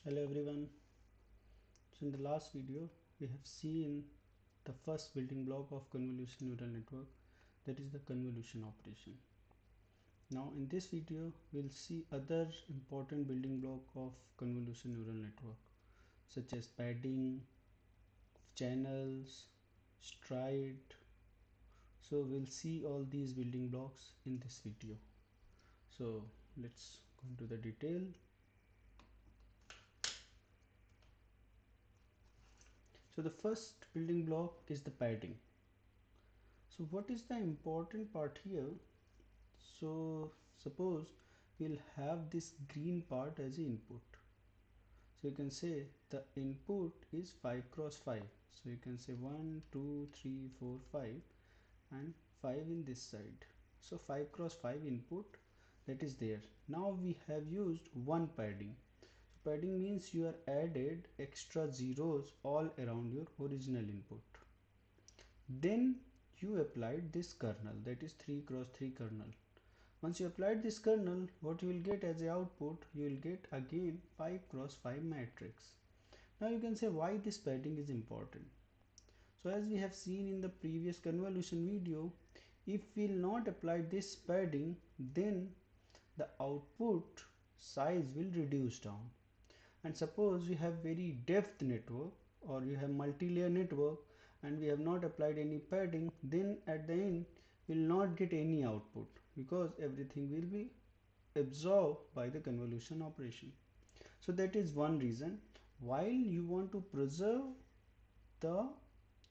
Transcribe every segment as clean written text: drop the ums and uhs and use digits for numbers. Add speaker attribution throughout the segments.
Speaker 1: Hello everyone. So in the last video we have seen the first building block of convolution neural network, that is the convolution operation. Now in this video we'll see other important building block of convolution neural network such as padding, channels, stride. So we'll see all these building blocks in this video. So let's go into the detail. So the first building block is the padding. So what is the important part here? So suppose we'll have this green part as input. So you can say the input is 5 cross 5. So you can say 1, 2, 3, 4, 5 and 5 in this side. So 5 cross 5 input that is there. Now we have used one padding. So padding means you are added extra zeros all around your original input. Then you applied this kernel, that is 3 cross 3 kernel. Once you applied this kernel, what you will get as a output, you will get again 5 cross 5 matrix. Now you can say why this padding is important. So as we have seen in the previous convolution video, if we will not apply this padding, then the output size will reduce down. And suppose we have very depth network or you have multi-layer network and we have not applied any padding, then at the end we will not get any output because everything will be absorbed by the convolution operation. So that is one reason. While you want to preserve the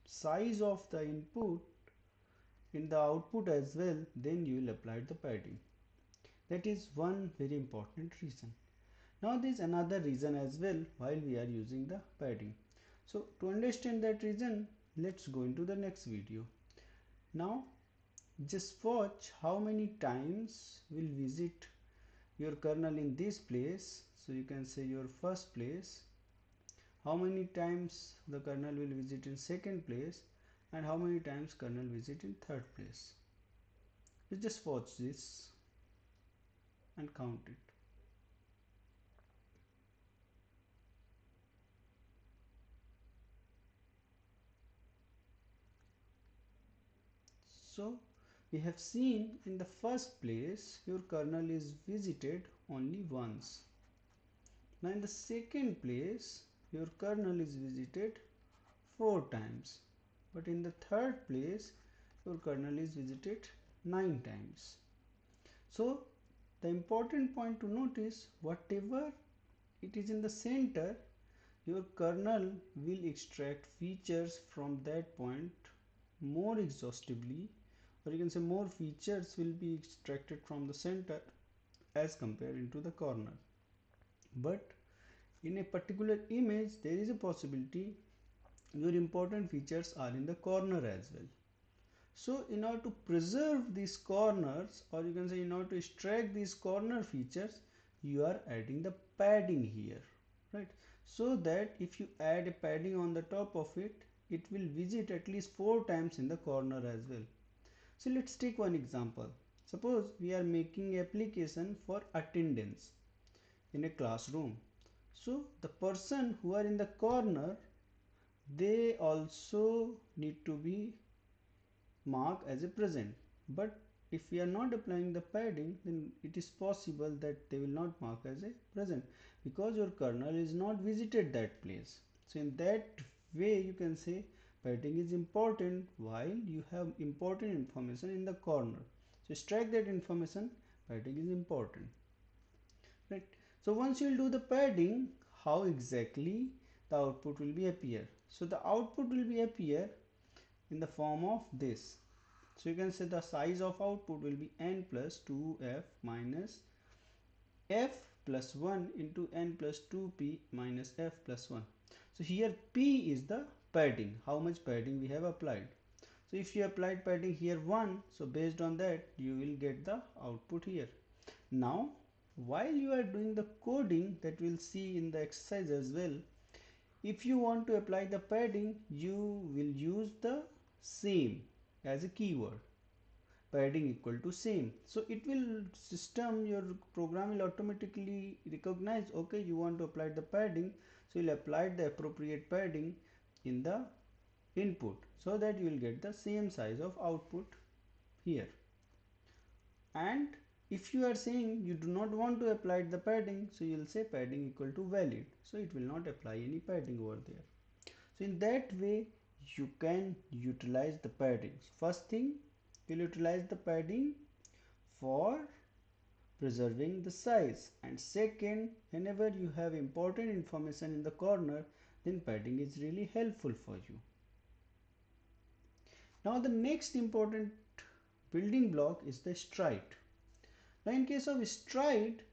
Speaker 1: size of the input in the output as well, then you will apply the padding. That is one very important reason. Now there is another reason as well while we are using the padding. So to understand that reason, let's go into the next video. Now just watch how many times we'll visit your kernel in this place. So you can say your first place, how many times the kernel will visit in second place, and how many times kernel visit in third place. You just watch this and count it. So we have seen in the first place your kernel is visited only once. Now in the second place your kernel is visited 4 times. But in the third place your kernel is visited 9 times. So the important point to note is whatever it is in the center, your kernel will extract features from that point more exhaustively, or you can say more features will be extracted from the center as compared into the corner. But in a particular image there is a possibility your important features are in the corner as well. So in order to preserve these corners, or you can say in order to extract these corner features, you are adding the padding here, right? So that if you add a padding on the top of it, it will visit at least 4 times in the corner as well. So let's take one example. Suppose we are making application for attendance in a classroom. So the person who are in the corner, they also need to be marked as a present. But if we are not applying the padding, then it is possible that they will not mark as a present because your kernel is not visited that place. So in that way you can say padding is important while you have important information in the corner. So extract that information, padding is important, right? So once you will do the padding, how exactly the output will be appear? So the output will be appear in the form of this. So you can say the size of output will be n plus 2f minus f plus 1 into n plus 2p minus f plus 1. So here p is the padding, how much padding we have applied. So if you applied padding here 1, so based on that you will get the output here. Now while you are doing the coding, that we'll see in the exercise as well, if you want to apply the padding, you will use the same as a keyword. padding equal to same. So it will your program will automatically recognize, okay, you want to apply the padding, so you'll apply the appropriate padding in the input so that you will get the same size of output here. And if you are saying you do not want to apply the padding, so you will say padding equal to valid, so it will not apply any padding over there. So in that way you can utilize the padding. First thing, you'll utilize the padding for preserving the size, and second, whenever you have important information in the corner, then padding is really helpful for you. Now the next important building block is the stride. Now in case of stride,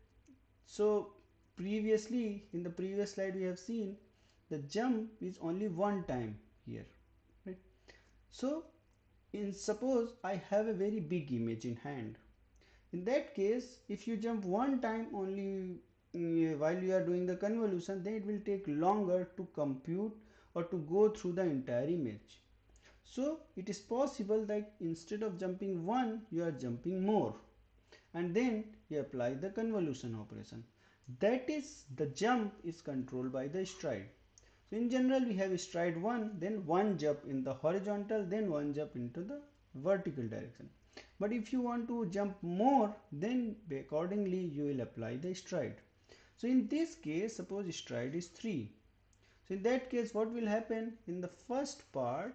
Speaker 1: so previously in the previous slide we have seen the jump is only one time here, right? So suppose I have a very big image in hand. In that case, if you jump one time only while you are doing the convolution, then it will take longer to compute or to go through the entire image. So it is possible that instead of jumping one, you are jumping more, and then you apply the convolution operation. That is, the jump is controlled by the stride. So in general we have stride 1, then one jump in the horizontal, then one jump into the vertical direction. But if you want to jump more, then accordingly you will apply the stride. So in this case, suppose stride is 3. So in that case, what will happen? In the first part,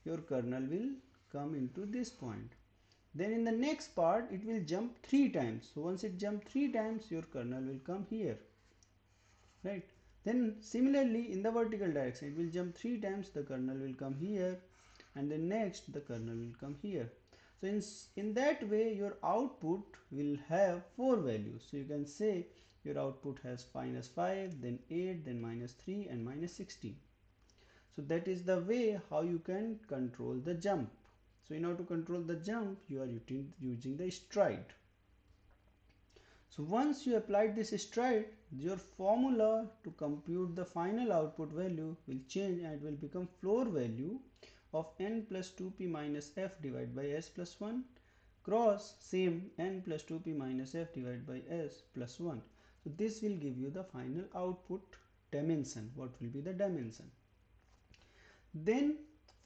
Speaker 1: your kernel will come into this point. Then in the next part, it will jump 3 times. So once it jumps 3 times, your kernel will come here, right? Then similarly in the vertical direction, it will jump 3 times, the kernel will come here, and then next the kernel will come here. So in that way your output will have 4 values. So you can say your output has -5, then 8, then -3 and -16. So that is the way how you can control the jump. So in order to control the jump, you are using the stride. So once you applied this stride, your formula to compute the final output value will change, and it will become floor value of n plus 2p minus f divided by s plus 1 cross same n plus 2p minus f divided by s plus 1. So this will give you the final output dimension. What will be the dimension? Then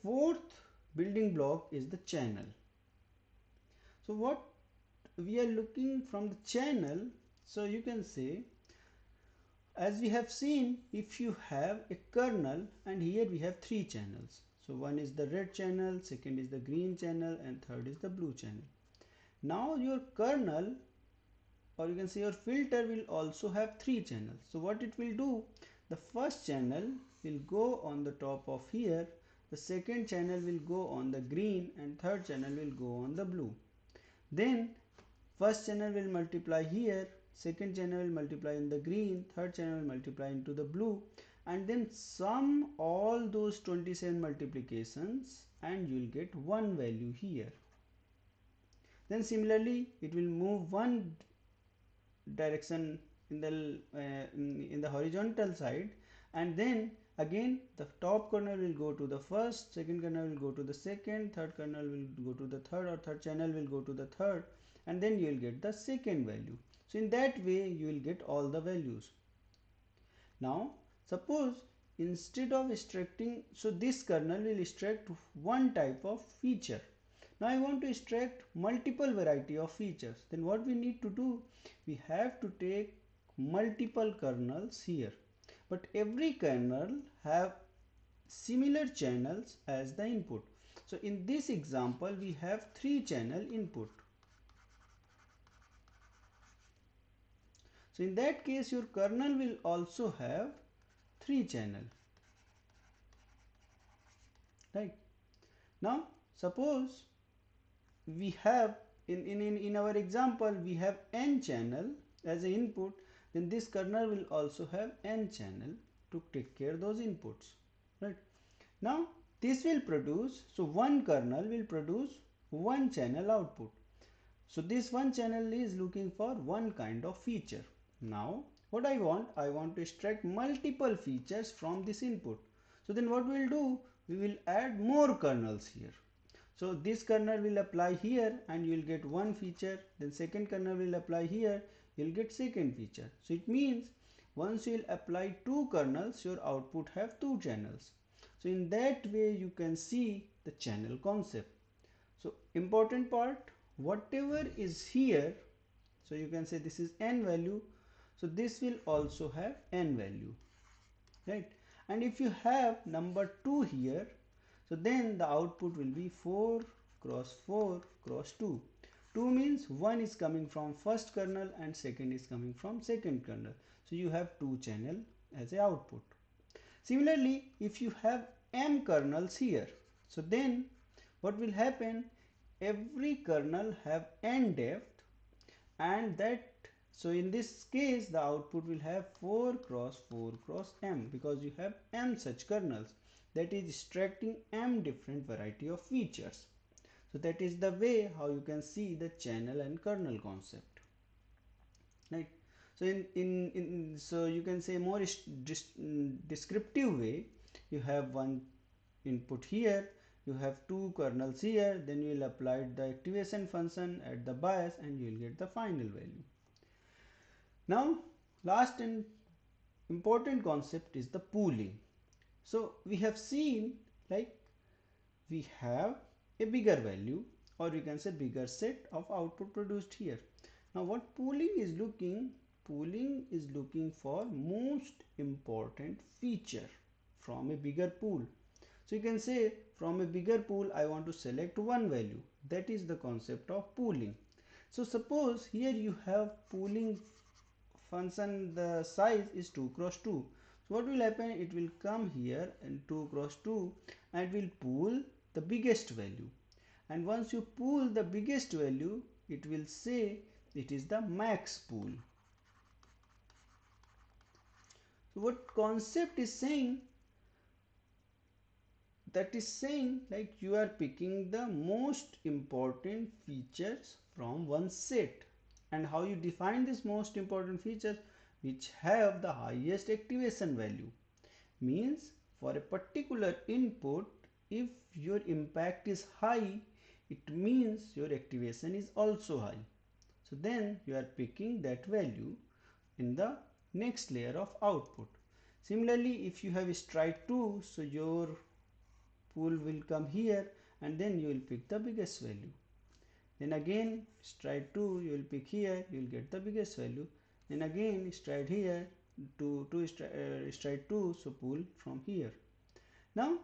Speaker 1: fourth building block is the channel. So what we are looking from the channel, so you can say, as we have seen, if you have a kernel, and here we have 3 channels. So one is the red channel, second is the green channel, and third is the blue channel. Now your kernel, or you can say your filter, will also have 3 channels. So what it will do, the first channel will go on the top of here, the second channel will go on the green, and third channel will go on the blue. Then first channel will multiply here, second channel will multiply in the green, third channel will multiply into the blue, and then sum all those 27 multiplications and you will get one value here. Then similarly it will move one direction in the horizontal side, and then again the top kernel will go to the first, second kernel will go to the second, third kernel will go to the third, or third channel will go to the third, and then you will get the second value. So in that way you will get all the values. Now suppose instead of extracting, so this kernel will extract one type of feature. Now I want to extract multiple variety of features. Then what we need to do, we have to take multiple kernels here, but every kernel have similar channels as the input. So in this example we have 3 channel input. So in that case your kernel will also have 3 channel, right? Now suppose we have in our example we have n channel as an input, then this kernel will also have n channel to take care of those inputs, right? Now this will produce, so one kernel will produce one channel output. So this one channel is looking for one kind of feature. Now what I want to extract multiple features from this input. So then what we'll do, we will add more kernels here. So this kernel will apply here and you will get one feature, then second kernel will apply here, you will get second feature. So it means once you will apply two kernels, your output have two channels. So in that way you can see the channel concept. So important part, whatever is here, so you can say this is n value, so this will also have n value, right? And if you have number 2 here, so then the output will be 4 cross 4 cross 2. 2 means one is coming from first kernel and second is coming from second kernel. So you have two channel as a output. Similarly, if you have m kernels here, so then what will happen? Every kernel have n depth, and that, so in this case the output will have 4 cross 4 cross m, because you have m such kernels, that is extracting m different variety of features. So that is the way how you can see the channel and kernel concept, right? So so you can say more descriptive way, you have one input here, you have two kernels here, then you will apply the activation function at the bias and you will get the final value. Now last and important concept is the pooling. So we have seen, like, we have a bigger value, or you can say bigger set of output produced here. Now what pooling is looking? Pooling is looking for most important feature from a bigger pool. So you can say from a bigger pool I want to select one value. That is the concept of pooling. So suppose here you have pooling function, the size is 2 cross 2. So what will happen? It will come here in 2 cross 2 and it will pool the biggest value. And once you pool the biggest value, it will say it is the max pool. So what concept is saying? That is saying, like, you are picking the most important features from one set. And how you define this most important features? Which have the highest activation value. Means for a particular input, if your impact is high, it means your activation is also high. So then you are picking that value in the next layer of output. Similarly, if you have stride 2, so your pool will come here and then you will pick the biggest value. Then again stride 2, you will pick here, you will get the biggest value. Then again stride here to stride 2, so pull from here. Now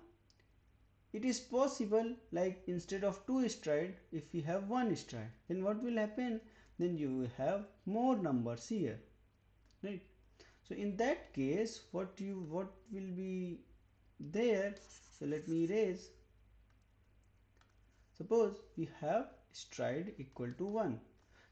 Speaker 1: it is possible, like, instead of 2 stride, if we have 1 stride, then what will happen? Then you will have more numbers here, right? So in that case, what will be there? So let me erase. Suppose we have stride equal to 1.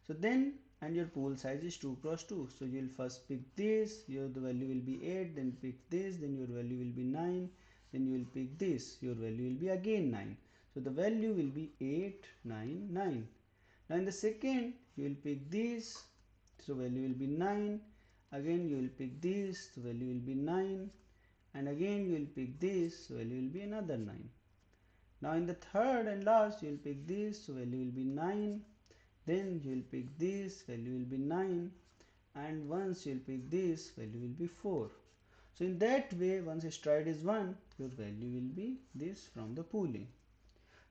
Speaker 1: So then, and your pool size is 2 cross 2. So you will first pick this, the value will be 8, then pick this, then your value will be 9, then you will pick this, your value will be again 9. So the value will be 8, 9, 9. Now in the second, you will pick this, so value will be 9. Again you will pick this, so value will be 9. And again you will pick this, so value will be another 9. Now in the third and last, you will pick this, so value will be 9. Then you will pick this, value will be 9. And once you will pick this, value will be 4. So in that way, once a stride is 1, your value will be this from the pooling.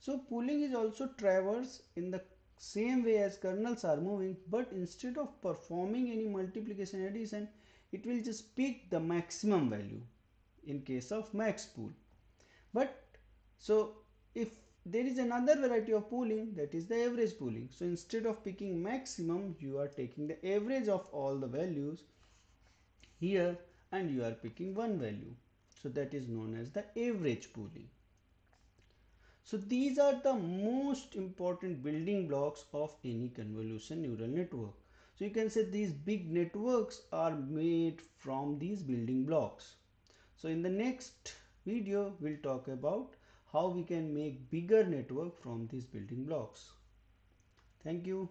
Speaker 1: So pooling is also traverse in the same way as kernels are moving, but instead of performing any multiplication addition, it will just pick the maximum value in case of max pool. But so if there is another variety of pooling, that is the average pooling. So instead of picking maximum, you are taking the average of all the values here and you are picking one value. So that is known as the average pooling. So these are the most important building blocks of any convolution neural network. So you can say these big networks are made from these building blocks. So in the next video, we'll talk about how we can make bigger network from these building blocks. Thank you.